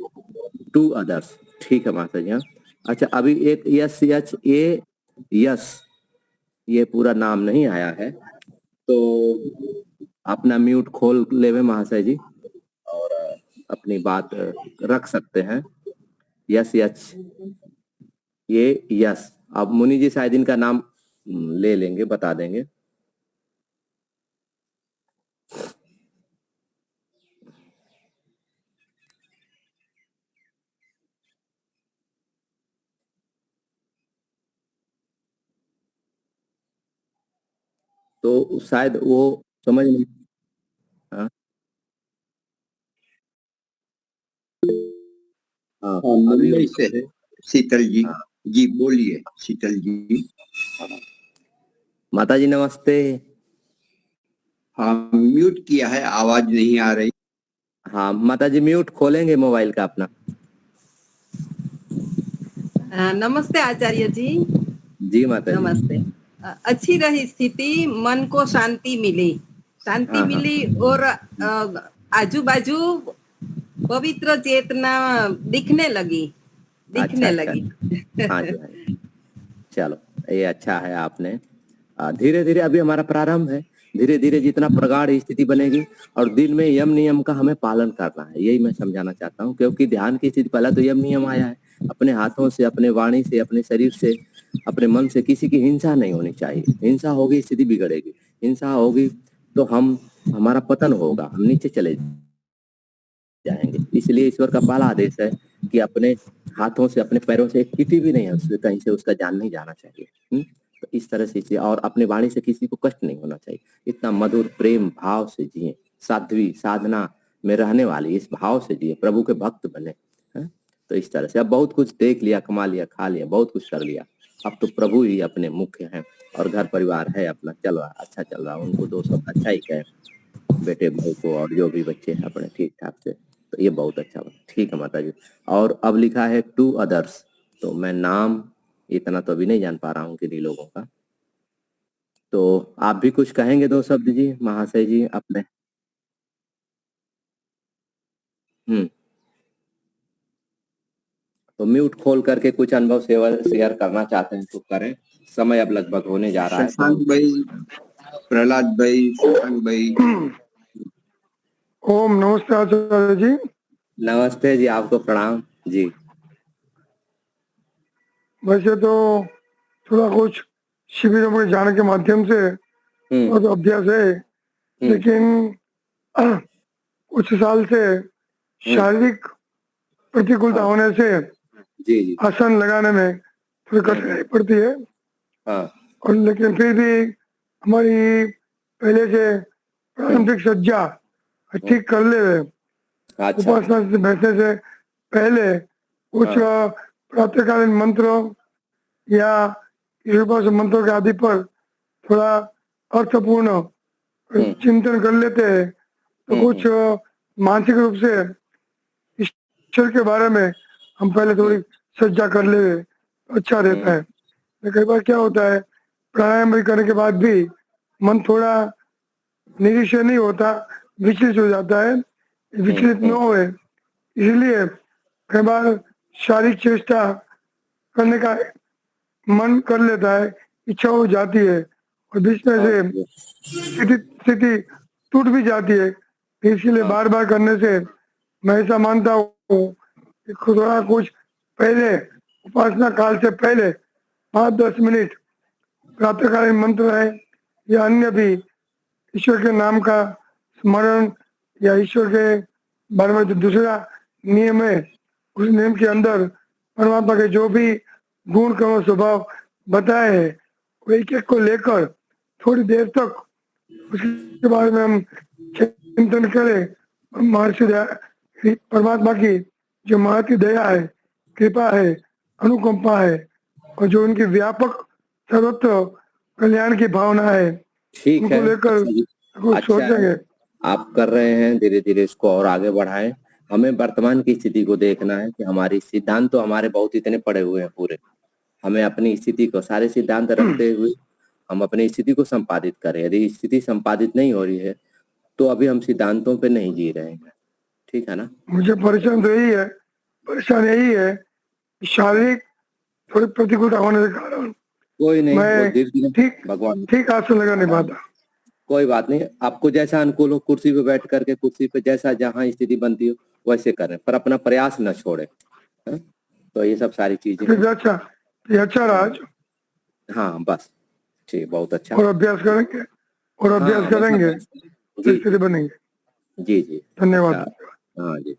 टू अदर्स, ठीक है माता जी। अच्छा, अभी एक SHA यस, ये पूरा नाम नहीं आया है, तो अपना म्यूट खोल लेवे महाशय जी और अपनी बात रख सकते हैं। यस यस, ये यस। अब मुनि जी शायद इनका नाम ले लेंगे, बता देंगे। तो शायद वो समझ नहीं। हाँ हाँ, अभी मुंबई से है शीतल जी। हाँ। जी बोलिए शीतल जी। माता जी नमस्ते। हाँ म्यूट किया है, आवाज नहीं आ रही। हाँ माता जी म्यूट खोलेंगे मोबाइल का अपना। नमस्ते आचार्य जी। जी माता जी। नमस्ते। अच्छी रही स्थिति, मन को शांति मिली, शांति हाँ, मिली और आजू बाजू पवित्र चेतना दिखने लगी, अच्छा दिखने अच्छा। लगी। हाँ जी हाँ जी, चलो ये अच्छा है। आपने धीरे धीरे, अभी हमारा प्रारंभ है, धीरे धीरे जितना प्रगाढ़ स्थिति बनेगी और दिन में यम नियम का हमें पालन करना है, यही मैं समझाना चाहता हूँ। क्योंकि ध्यान की स्थिति पहला तो यम नियम आया है, अपने हाथों से, अपने वाणी से, अपने शरीर से, अपने मन से किसी की हिंसा नहीं होनी चाहिए। हिंसा होगी स्थिति बिगड़ेगी, हिंसा होगी तो हमारा पतन होगा, हम नीचे चले जाएंगे। इसलिए ईश्वर का पहला आदेश है कि अपने हाथों से, अपने पैरों से एक चींटी भी नहीं है उससे कहीं से उसका जान नहीं जाना चाहिए। तो इस तरह से इसे, और अपने वाणी से किसी को कष्ट नहीं होना चाहिए। इतना मधुर प्रेम भाव से जिए, साध्वी साधना में रहने वाली इस भाव से जिए, प्रभु के भक्त बने। तो इस तरह से अब बहुत कुछ देख लिया, कमा लिया, खा लिया, बहुत कुछ कर लिया। अब तो प्रभु ही अपने मुख्य हैं और घर परिवार है अपना, चल रहा, अच्छा चल रहा। उनको दो सब अच्छा ही कहे, बेटे बहू को और जो भी बच्चे हैं अपने ठीक ठाक से। तो ये बहुत अच्छा बना। ठीक है माता जी। और अब लिखा है टू अदर्स, तो मैं नाम इतना तो अभी नहीं जान पा रहा हूँ किन्हीं लोगों का। तो आप भी कुछ कहेंगे दो शब्द जी महाशय जी अपने। तो म्यूट खोल करके कुछ अनुभव शेयर करना चाहते हैं तो करें। समय अब लगभग होने जा रहा है। शशांक भाई, प्रहलाद भाई, शशांक भाई। ओम नमस्ते आचार्य जी। नमस्ते जी, आपको प्रणाम जी। वैसे तो थोड़ा कुछ शिविरों में जाने के माध्यम से बहुत अभ्यास है, लेकिन कुछ साल से शारीरिक प्रतिकूलता होने से जी जी आसन लगाने में थोड़ी कठिनाई पड़ती है। और लेकिन फिर भी हमारी पहले से प्रारंभिक सज्जा ठीक कर ले हुए, उपासना से बैठने से पहले कुछ प्रातःकालीन मंत्रों या मंत्रों के आदि पर थोड़ा अर्थपूर्ण चिंतन कर लेते हैं, तो कुछ मानसिक रूप से ईश्वर के बारे में हम पहले थोड़ी सज्जा कर ले, अच्छा रहता है। कई बार क्या होता है, प्राणायाम करने के बाद भी मन थोड़ा निरीक्षण नहीं होता, विचलित हो जाता है। विचलित न हो, इसलिए कई बार शारीरिक चेष्टा करने का मन कर लेता है, इच्छा हो जाती है और बीच में से स्थिति टूट भी जाती है। इसलिए बार बार करने से मैं ऐसा मानता हूँ कि थोड़ा कुछ पहले, उपासना काल से पहले 5-10 मिनट प्रातःकालीन मंत्र है या अन्य भी ईश्वर के नाम का स्मरण या ईश्वर के बारे में जो दूसरा नियम है, उस नियम के अंदर परमात्मा के जो भी गुण कर्म स्वभाव बताए हैं, वो एक एक को लेकर थोड़ी देर तक उसके बारे में हम चिंतन करें। महर्षि परमात्मा की जो महती दया है, कृपा है, अनुकंपा है और जो उनकी व्यापक सर्वत्र कल्याण की भावना है, ठीक उनको है, लेकर कुछ अच्छा सोचेंगे। आप कर रहे हैं, धीरे धीरे इसको और आगे बढ़ाएं। हमें वर्तमान की स्थिति को देखना है कि हमारी सिद्धांत तो हमारे बहुत इतने पड़े हुए हैं पूरे। हमें अपनी स्थिति को, सारे सिद्धांत रखते हुए हम अपनी स्थिति को संपादित करें। यदि स्थिति संपादित नहीं हो रही है तो अभी हम सिद्धांतों पे नहीं जी रहे हैं, ठीक है ना। मुझे परेशान तो यही है कि शारीरिक थोड़ी प्रतिकूलता होने के कारण कोई नहीं, वो मैं धीरे धीरे ठीक भगवान, ठीक आसन लगा नहीं पाता। कोई बात नहीं, आपको जैसा अनुकूल हो, कुर्सी पे बैठ करके कुर्सी पे जैसा जहाँ स्थिति बनती हो वैसे करें, पर अपना प्रयास न छोड़े। तो ये सब सारी चीजें हैं। अच्छा, ये अच्छा रहा आज। हाँ बस ठीक, बहुत अच्छा। और अभ्यास करेंगे और अभ्यास हाँ करेंगे जी तो स्थिति बनेंगे। जी जी, धन्यवाद। अच्छा, हाँ जी।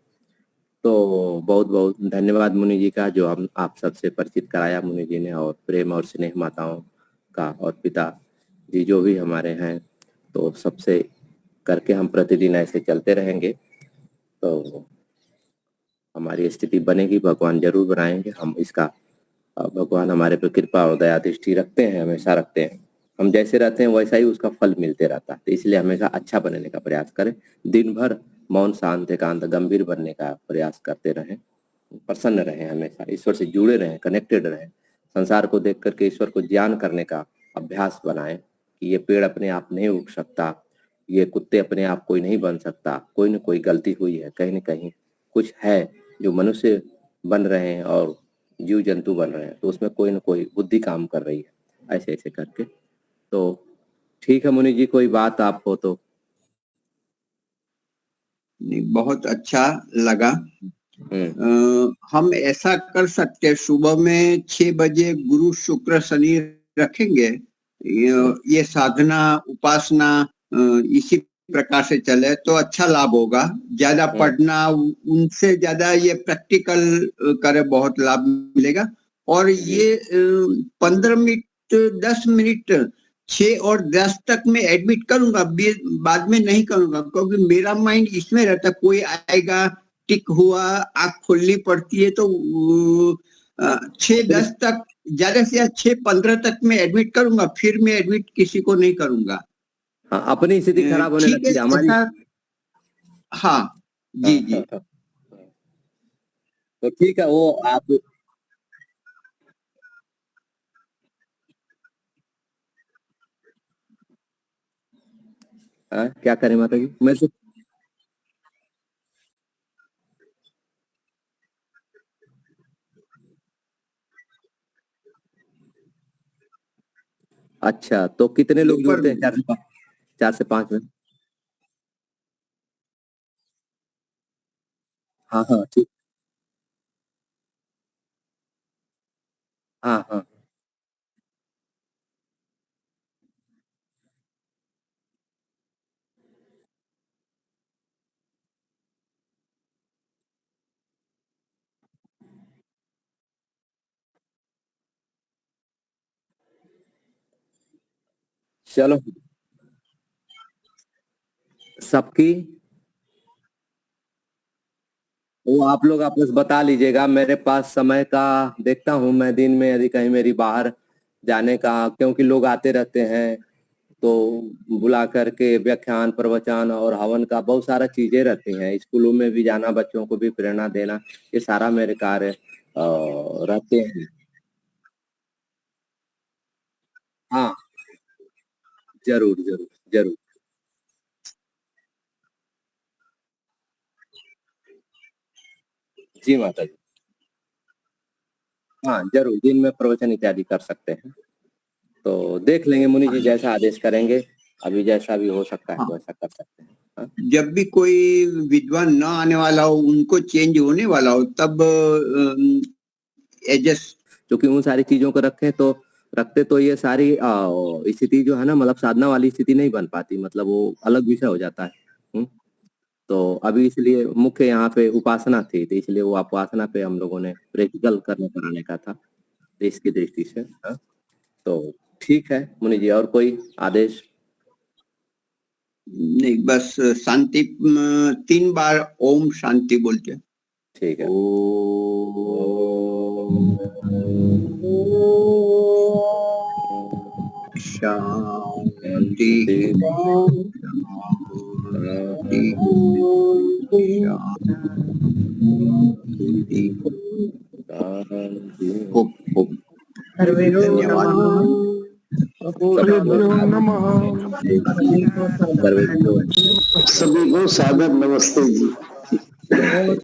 तो बहुत बहुत धन्यवाद मुनि जी का, जो हम आप सबसे परिचित कराया मुनि जी ने, और प्रेम और स्नेह माताओं का और पिता जी जो भी हमारे हैं, तो सबसे करके हम प्रतिदिन ऐसे चलते रहेंगे तो हमारी स्थिति बनेगी, भगवान जरूर बनाएंगे। हम इसका भगवान हमारे पे कृपा और दया दृष्टि रखते हैं, हमेशा रखते हैं। हम जैसे रहते हैं वैसा ही उसका फल मिलते रहता है, तो इसलिए हमेशा अच्छा बनने का प्रयास करें। दिन भर मौन शांत एकांत गंभीर बनने का प्रयास करते रहें, प्रसन्न रहें, हमेशा ईश्वर से जुड़े रहें, कनेक्टेड रहें। संसार को देख करके ईश्वर को ज्ञान करने का अभ्यास बनाएं कि ये पेड़ अपने आप नहीं उग सकता, ये कुत्ते अपने आप कोई नहीं बन सकता, कोई न कोई गलती हुई है, कहीं न कहीं कुछ है जो मनुष्य बन रहे हैं और जीव जंतु बन रहे हैं, तो उसमें कोई न कोई बुद्धि काम कर रही है, ऐसे ऐसे करके। तो ठीक है मुनि जी, कोई बात आप हो तो। नहीं, बहुत अच्छा लगा। हम ऐसा कर सकते हैं, सुबह में 6 बजे गुरु शुक्र शनि रखेंगे, ये साधना उपासना इसी प्रकार से चले तो अच्छा लाभ होगा। ज्यादा पढ़ना, उनसे ज्यादा ये प्रैक्टिकल करे, बहुत लाभ मिलेगा। और ये 15 मिनट 10 मिनट 6 और 10 तक में एडमिट करूंगा, बाद में नहीं करूंगा, क्योंकि मेरा माइंड इसमें रहता, कोई आएगा, टिक हुआ, आंख खोलनी पड़ती है। तो 6-10 तक, ज्यादा से ज्यादा 6-15 तक में एडमिट करूंगा, फिर मैं एडमिट किसी को नहीं करूंगा। हाँ, अपनी स्थिति खराब होने लगती है हमारी। हाँ जी जी। तो ठीक है, वो आप क्या करें माता जी, मैं तो अच्छा, तो कितने लोग जुड़ते हैं? 4 से 5 में? हाँ हाँ ठीक, हाँ हाँ चलो, सबकी वो आप लोग आपस बता लीजिएगा। मेरे पास समय का देखता हूँ मैं, दिन में यदि कहीं मेरी बाहर जाने का, क्योंकि लोग आते रहते हैं तो बुला करके व्याख्यान प्रवचन और हवन का बहुत सारा चीजें रहती हैं, स्कूलों में भी जाना, बच्चों को भी प्रेरणा देना, ये सारा मेरे कार्य रहते हैं। हाँ जरूर जरूर जरूर। जी माता जी, हाँ जरूर, दिन में प्रवचन इत्यादि कर सकते हैं। तो देख लेंगे मुनि जी, जैसा आदेश करेंगे, अभी जैसा भी हो सकता है वैसा कर सकते हैं। हाँ? जब भी कोई विद्वान न आने वाला हो, उनको चेंज होने वाला हो, तब एडजस्ट, क्योंकि उन सारी चीजों को रखते तो ये सारी स्थिति जो है ना, मतलब साधना वाली स्थिति नहीं बन पाती, मतलब वो अलग विषय हो जाता है। तो अभी इसलिए मुख्य यहाँ पे उपासना थी, तो इसलिए वो उपासना पे हम लोगों ने प्रैक्टिकल करने कराने का था देश की दृष्टि से। हाँ? तो ठीक है मुनि जी, और कोई आदेश? नहीं, बस शांति 3 बार ओम शांति बोलते हैं। ठीक है। शांति धन्यवाद। नमः। सभी को सादर नमस्ते जी।